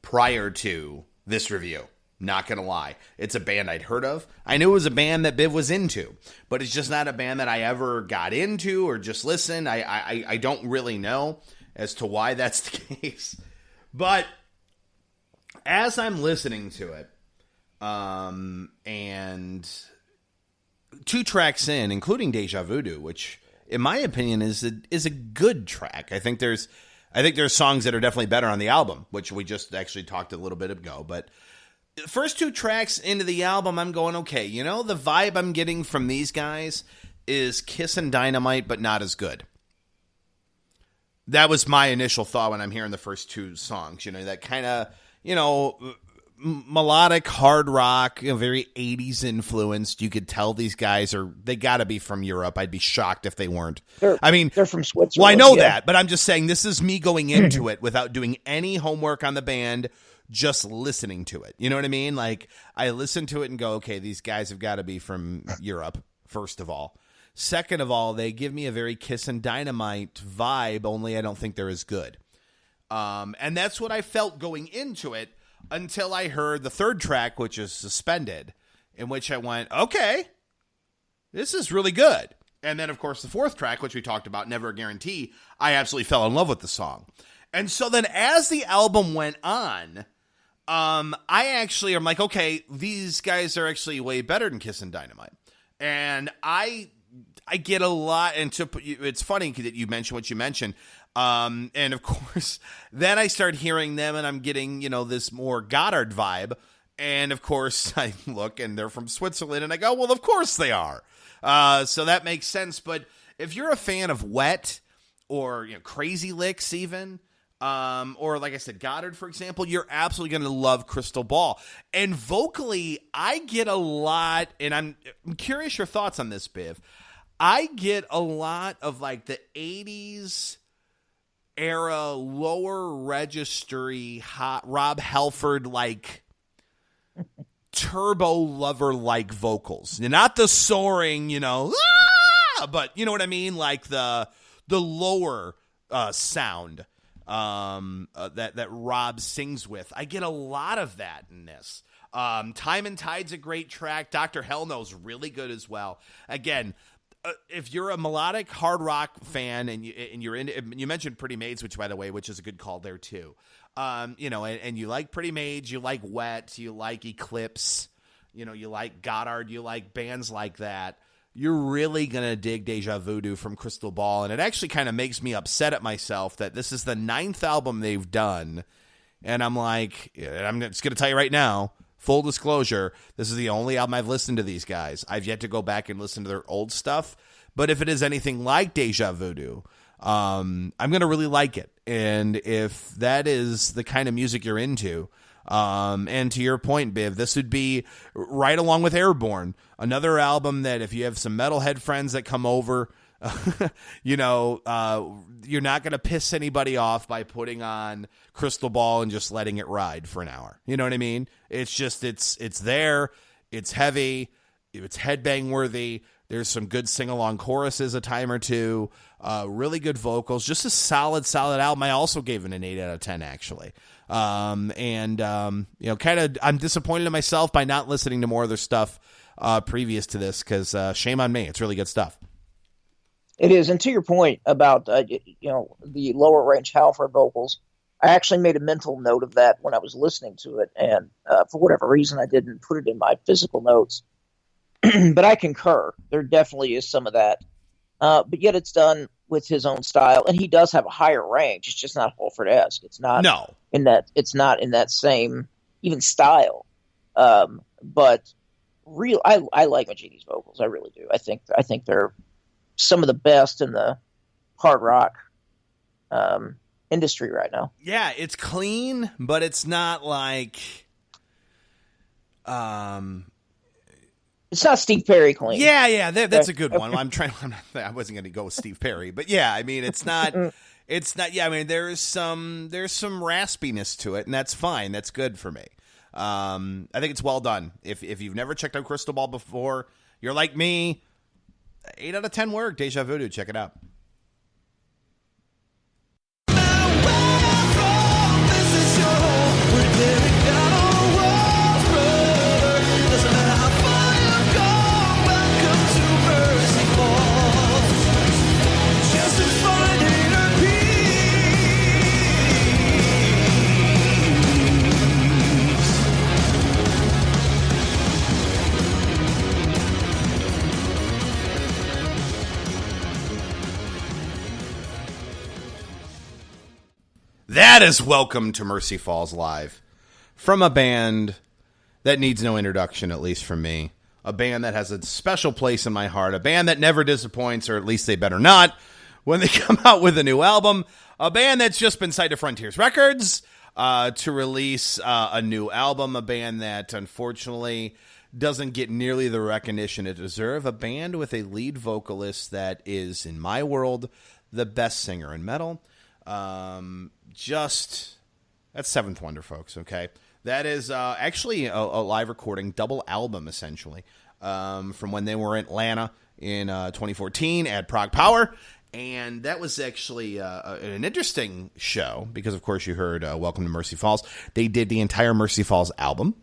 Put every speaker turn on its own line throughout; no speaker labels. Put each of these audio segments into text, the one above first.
prior to this review. Not going to lie. It's a band I'd heard of. I knew it was a band that Biv was into, but it's just not a band that I ever got into or just listened. I don't really know as to why that's the case. But as I'm listening to it, and 2 tracks in, including Deja Voodoo, which in my opinion is a good track. I think there's songs that are definitely better on the album, which we just actually talked a little bit ago, but the first 2 tracks into the album, I'm going, okay, you know, the vibe I'm getting from these guys is Kiss and Dynamite, but not as good. That was my initial thought when I'm hearing the first 2 songs, you know, that kind of, you know, melodic hard rock, you know, very 80s influenced. You could tell these guys they got to be from Europe. I'd be shocked if they weren't.
They're from Switzerland.
Well, I know that, but I'm just saying this is me going into it without doing any homework on the band, just listening to it. You know what I mean? Like, I listen to it and go, okay, these guys have got to be from Europe, first of all. Second of all, they give me a very Kiss and Dynamite vibe, only I don't think they're as good. And that's what I felt going into it until I heard the 3rd track, which is Suspended, in which I went, okay, this is really good. And then, of course, the 4th track, which we talked about, Never a Guarantee, I absolutely fell in love with the song. And so then as the album went on, I'm like, okay, these guys are actually way better than Kiss and Dynamite. And I get a lot into, it's funny that you mentioned what you mentioned. And of course, then I start hearing them and I'm getting, you know, this more Goddard vibe. And of course I look and they're from Switzerland and I go, well, of course they are. So that makes sense. But if you're a fan of Wet or, you know, Crazy Licks even, or like I said, Goddard, for example, you're absolutely going to love Crystal Ball. And vocally, I get a lot, and I'm curious your thoughts on this, Biv. I get a lot of like the 80s era, lower registry, hot Rob Halford, like Turbo Lover like vocals. Not the soaring, you know, but you know what I mean? Like the lower sound. That Rob sings with. I get a lot of that in this. Time and Tide's a great track. Dr. Hell Kno's really good as well. Again, if you're a melodic hard rock fan and you're into, you mentioned Pretty Maids, which by the way, which is a good call there too. You know, and you like Pretty Maids, you like Wet, you like Eclipse, you know, you like Goddard, you like bands like that. You're really going to dig Deja Voodoo from Crystal Ball. And it actually kind of makes me upset at myself that this is the 9th album they've done. And I'm like, I'm just going to tell you right now, full disclosure, this is the only album I've listened to these guys. I've yet to go back and listen to their old stuff. But if it is anything like Deja Voodoo, I'm going to really like it. And if that is the kind of music you're into, and to your point, Biv, this would be right along with Airbourne, another album that if you have some metalhead friends that come over, you know, you're not going to piss anybody off by putting on Crystal Ball and just letting it ride for an hour. You know what I mean? It's just, it's there. It's heavy. It's headbang worthy. There's some good sing-along choruses a time or two. Really good vocals. Just a solid album. I also gave it an 8 out of 10, actually. You know, kind of, I'm disappointed in myself by not listening to more of their stuff previous to this, because shame on me. It's really good stuff.
It is. And to your point about, you know, the lower range Halford vocals, I actually made a mental note of that when I was listening to it. And for whatever reason, I didn't put it in my physical notes. But I concur. There definitely is some of that. But yet it's done with his own style. And he does have a higher range. It's just not Halford-esque. It's not in that same even style. But I like Majini's vocals. I really do. I think they're some of the best in the hard rock industry right now.
Yeah, it's clean, but it's not like
it's not Steve Perry clean.
Yeah, that's a good one. I wasn't going to go with Steve Perry, but yeah, I mean, it's not. Yeah, I mean, there's some raspiness to it, and that's fine. That's good for me. I think it's well done. If you've never checked out Crystal Ball before, you're like me. 8 out of 10 work. Deja Voodoo. Check it out. that is Welcome to Mercy Falls Live, from a band that needs no introduction, at least from me. A band that has a special place in my heart. A band that never disappoints, or at least they better not, when they come out with a new album. A band that's just been signed to Frontiers Records to release a new album. A band that, unfortunately, doesn't get nearly the recognition it deserves. A band with a lead vocalist that is, in my world, the best singer in metal. That's Seventh Wonder, folks, okay? That is actually a live recording, double album, essentially, from when they were in Atlanta in 2014 at Prague Power. And that was actually an interesting show because, of course, you heard Welcome to Mercy Falls. They did the entire Mercy Falls album.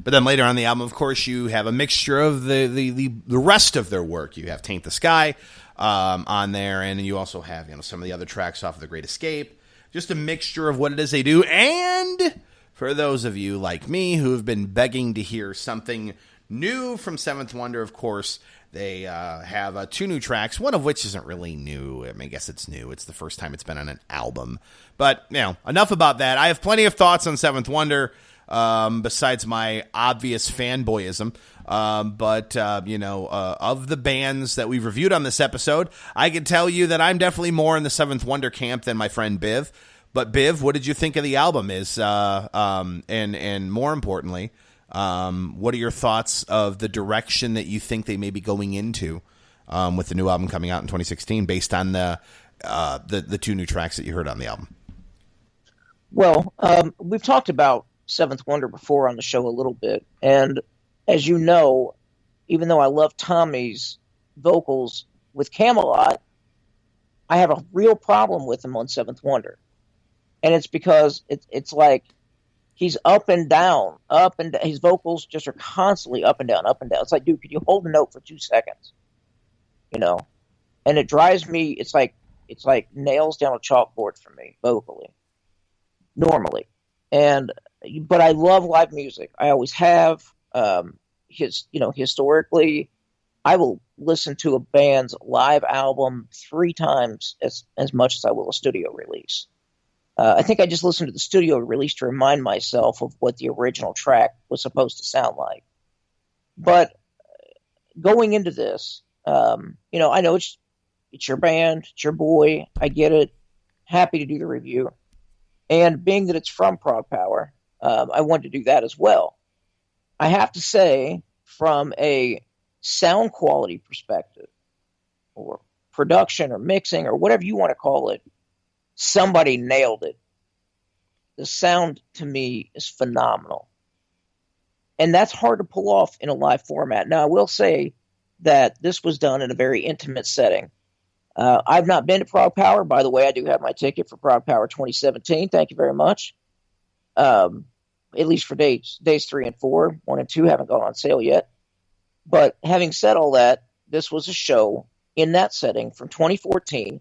But then later on the album, of course, you have a mixture of the rest of their work. You have Taint the Sky on there, and you also have some of the other tracks off of The Great Escape. Just a mixture of what it is they do. And for those of you like me who have been begging to hear something new from Seventh Wonder, of course, they have 2 new tracks, one of which isn't really new. I mean, I guess it's new. It's the first time it's been on an album. But, enough about that. I have plenty of thoughts on Seventh Wonder, besides my obvious fanboyism. Of the bands that we've reviewed on this episode, I can tell you that I'm definitely more in the Seventh Wonder camp than my friend Biv. But Biv, what did you think of the album? And more importantly, what are your thoughts of the direction that you think they may be going into with the new album coming out in 2016, based on the 2 new tracks that you heard on the album?
Well, we've talked about Seventh Wonder before on the show a little bit, and as you know, even though I love Tommy's vocals with Camelot, I have a real problem with him on Seventh Wonder. And it's because it's like he's up and down. His vocals just are constantly up and down, up and down. It's like, dude, could you hold a note for 2 seconds? And it drives me, it's like nails down a chalkboard for me, vocally, normally. But I love live music. I always have. Historically, I will listen to a band's live album 3 times as much as I will a studio release. I think I just listened to the studio release to remind myself of what the original track was supposed to sound like. But going into this, I know it's your band, it's your boy. I get it. Happy to do the review. And being that it's from Prague Power, I wanted to do that as well. I have to say, from a sound quality perspective, or production, or mixing, or whatever you want to call it, somebody nailed it. The sound, to me, is phenomenal. And that's hard to pull off in a live format. Now, I will say that this was done in a very intimate setting. I've not been to Prague Power. By the way, I do have my ticket for Prague Power 2017. Thank you very much. At least for days 3 and 4. 1 and 2 haven't gone on sale yet. But having said all that, this was a show in that setting from 2014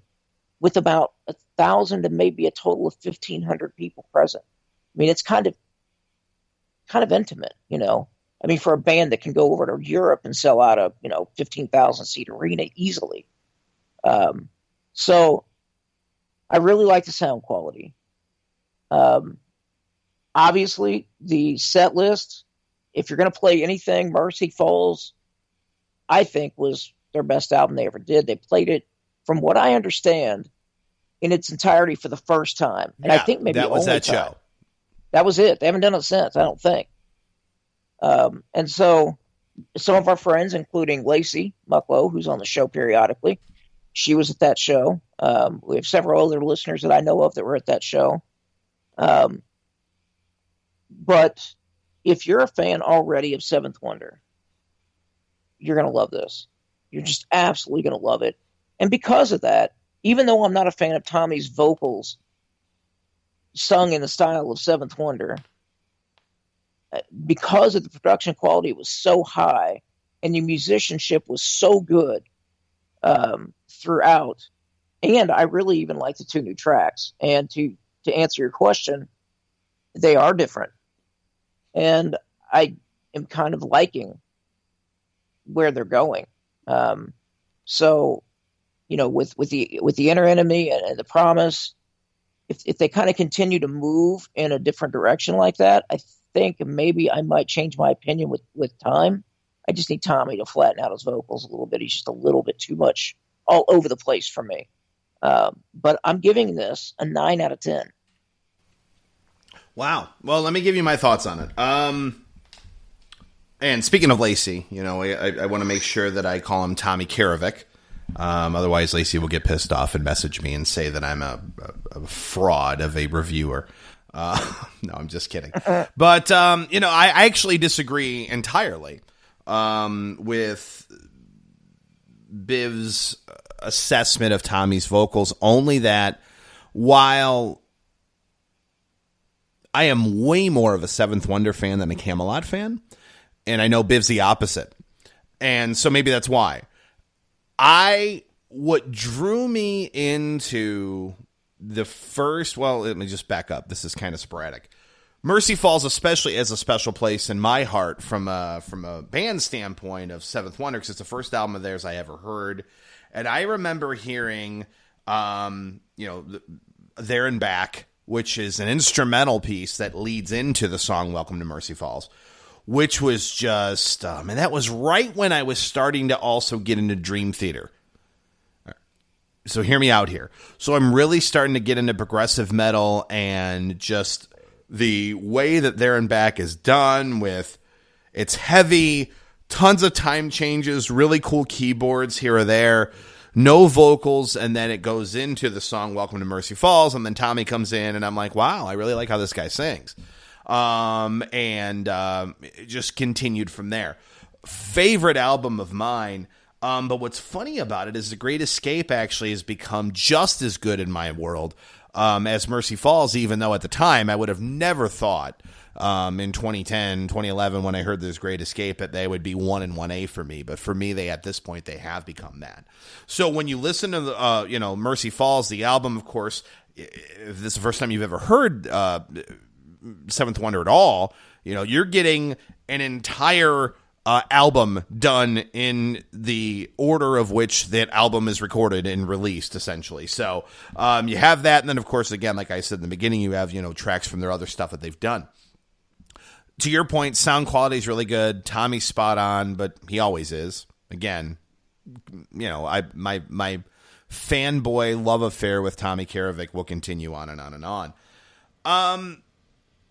with about 1,000 to maybe a total of 1,500 people present. I mean, it's kind of intimate, I mean, for a band that can go over to Europe and sell out a 15,000 seat arena easily. So I really like the sound quality. Obviously, the set list, if you're going to play anything, Mercy Falls, I think, was their best album they ever did. They played it, from what I understand, in its entirety for the first time. And I think maybe
that was
only
that
time.
show.
That was it. They haven't done it since, I don't think. And so some of our friends, including Lacey Mucklow, who's on the show periodically, she was at that show. We have several other listeners that I know of that were at that show. But if you're a fan already of Seventh Wonder, you're going to love this. You're just absolutely going to love it. And because of that, even though I'm not a fan of Tommy's vocals sung in the style of Seventh Wonder, because of the production quality was so high and the musicianship was so good throughout, and I really even like the 2 new tracks. And to answer your question, they are different. And I am kind of liking where they're going. So, with the Inner Enemy and the Promise, if they kind of continue to move in a different direction like that, I think maybe I might change my opinion with time. I just need Tommy to flatten out his vocals a little bit. He's just a little bit too much all over the place for me. But I'm giving this a 9 out of 10.
Wow. Well, let me give you my thoughts on it. And speaking of Lacey, I want to make sure that I call him Tommy Karavik. Otherwise, Lacey will get pissed off and message me and say that I'm a fraud of a reviewer. No, I'm just kidding. But, I actually disagree entirely with Biv's assessment of Tommy's vocals, only that while I am way more of a Seventh Wonder fan than a Camelot fan, and I know Biv's the opposite, and so maybe that's why. What drew me into the first, well, let me just back up. This is kind of sporadic. Mercy Falls especially has a special place in my heart from a band standpoint of Seventh Wonder, because it's the first album of theirs I ever heard. And I remember hearing, There and Back, which is an instrumental piece that leads into the song Welcome to Mercy Falls, which was just, and that was right when I was starting to also get into Dream Theater. So hear me out here. So I'm really starting to get into progressive metal, and just the way that There and Back is done with, it's heavy, tons of time changes, really cool keyboards here or there, no vocals, and then it goes into the song Welcome to Mercy Falls, and then Tommy comes in, and I'm like, wow, I really like how this guy sings. It just continued from there. Favorite album of mine. But what's funny about it is The Great Escape actually has become just as good in my world as Mercy Falls, even though at the time I would have never thought in 2010, 2011, when I heard this Great Escape, that they would be 1 and 1A for me. But for me, at this point, they have become that. So when you listen to the, Mercy Falls, the album, of course, if this is the first time you've ever heard Seventh Wonder at all, you're getting an entire album done in the order of which that album is recorded and released, essentially. So you have that, and then, of course, again, like I said in the beginning, you have tracks from their other stuff that they've done. To your point, sound quality is really good. Tommy's spot on, but he always is. Again, my fanboy love affair with Tommy Karavik will continue on and on and on.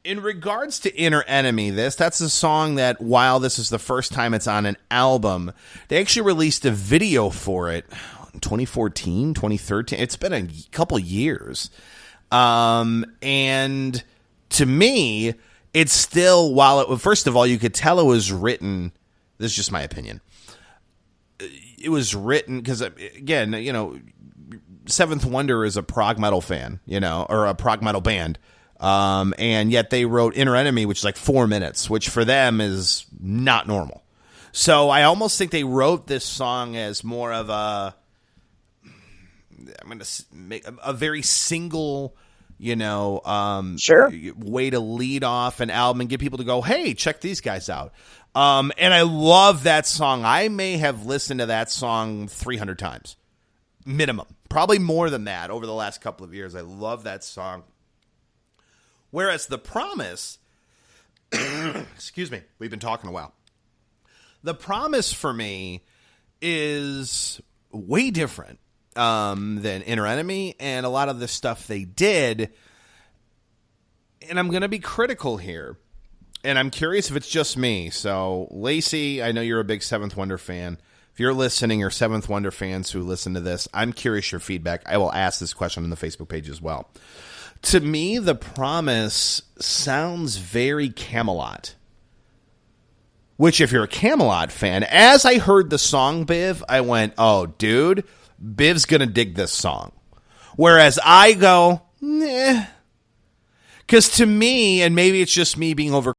In regards to Inner Enemy, that's a song that, while this is the first time it's on an album, they actually released a video for it in 2014, 2013. It's been a couple years. And to me, it's still, first of all, you could tell it was written, this is just my opinion, it was written because, again, Seventh Wonder is a prog metal fan, or a prog metal band. And yet they wrote Inner Enemy, which is like 4 minutes, which for them is not normal. So I almost think they wrote this song as more of I'm going to make a very single,
sure,
way to lead off an album and get people to go, hey, check these guys out. And I love that song. I may have listened to that song 300 times, minimum, probably more than that over the last couple of years. I love that song. Whereas The Promise, excuse me, we've been talking a while. The Promise for me is way different than Inner Enemy and a lot of the stuff they did. And I'm going to be critical here. And I'm curious if it's just me. So, Lacey, I know you're a big Seventh Wonder fan. If you're listening, or Seventh Wonder fans who listen to this, I'm curious your feedback. I will ask this question on the Facebook page as well. To me, The Promise sounds very Camelot. Which, if you're a Camelot fan, as I heard the song, Biv, I went, oh, dude, Biv's going to dig this song. Whereas I go, nah. Because to me, and maybe it's just me being over